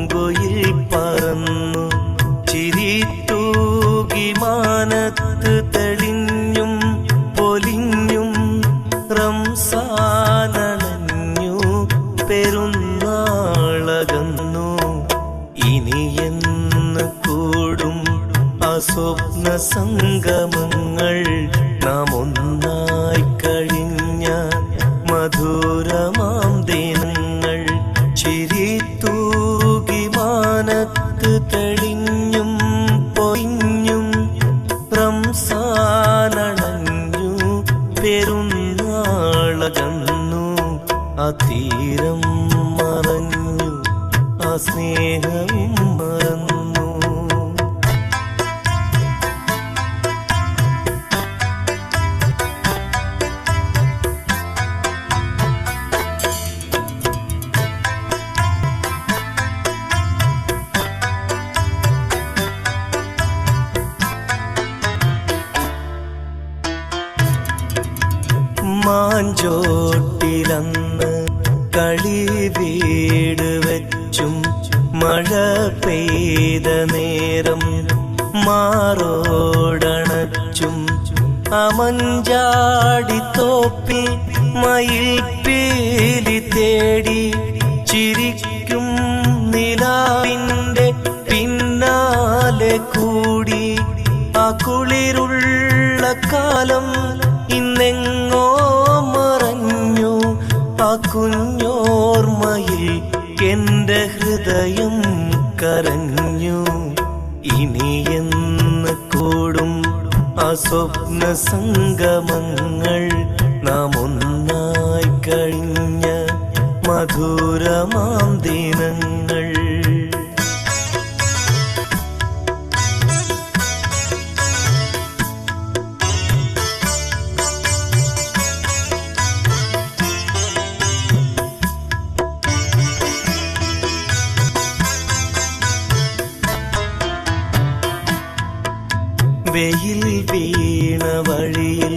പൂങ്കുയിൽ പറന്നു ചിരിത്തൂകി മാനത്ത് തെളിഞ്ഞും പൊലിഞ്ഞും റംസാനണഞ്ഞു പെരുന്നാളകന്നു. ഇനിയെന്ന് കൂടും അസ്വപ്ന സംഗമങ്ങൾ നാം ഒന്നായി കഴിഞ്ഞ മധുരമാം ദിനങ്ങൾ. ചിരിത്തൂകി മാനത്ത് തെളിഞ്ഞും പൊയിഞ്ഞും റംസാനണഞ്ഞു പെരുന്നാളകന്നു. ആ തീരം മറഞ്ഞു, ആ സ്നേഹവും മറന്നു. മാഞ്ചോട്ടിലന്ന് കളി വീട് വെച്ചും മഴ പെയ്ത നേരം മാറോടണച്ചും അമഞ്ചാടി തോപ്പി മയിൽ പീലി തേടി ചിരിക്കും നിലാവിൻ്റെ പിന്നാലെ കൂടി ആ കുളിരുള്ള കാലം ഇന്നെങ്ങോ മറഞ്ഞു. ആ കുഞ്ഞോർമ്മയിൽ എൻ്റെ ഹൃദയം കരഞ്ഞു. ഇനിയെന്ന് കൂടും ആ സ്വപ്ന സംഗമങ്ങൾ നാം ഒന്നായി കഴിഞ്ഞ മധുരമാം ദിനങ്ങൾ. വെയിൽ വീണ വഴിയിൽ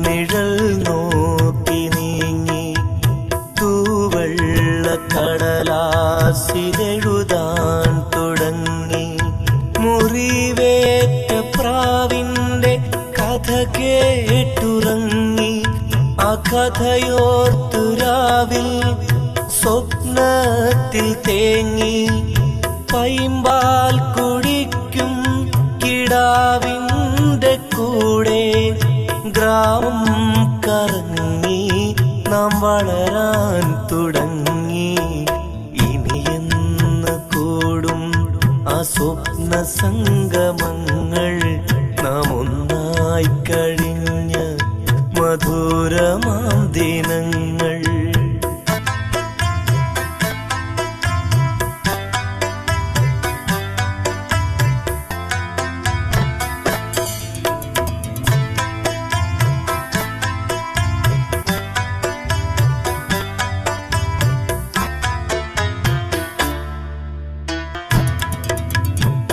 നിഴൽ നോക്കി നീങ്ങി തൂവെള്ള കടലാസിലെഴുതാൻ തുടങ്ങി. മുറിവേറ്റ പ്രാവിൻ്റെ കഥ കേട്ടുറങ്ങി. ആ കഥയോർത്തു രാവിൽ സ്വപ്നത്തിൽ തേങ്ങി. പൈമ്പാൽ കുടിക്കും കിടാവിൻ്റെ കൂടെ ഗ്രാമം കറങ്ങി നാം വളരാൻ തുടങ്ങി. ഇനിയെന്ന് കൂടും ആ സ്വപ്ന സംഗമങ്ങൾ നാം ഒന്നായി കഴിഞ്ഞ മധുരമാം ദിനങ്ങൾ.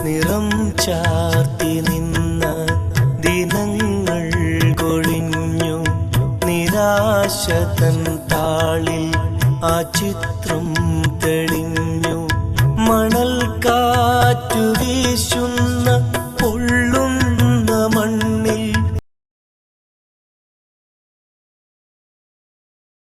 നിറം ചാർത്തി നിന്ന ദിനങ്ങൾ കൊഴിഞ്ഞു. നിരാശ തൻ താളിൽ ആ ചിത്രം തെളിഞ്ഞു.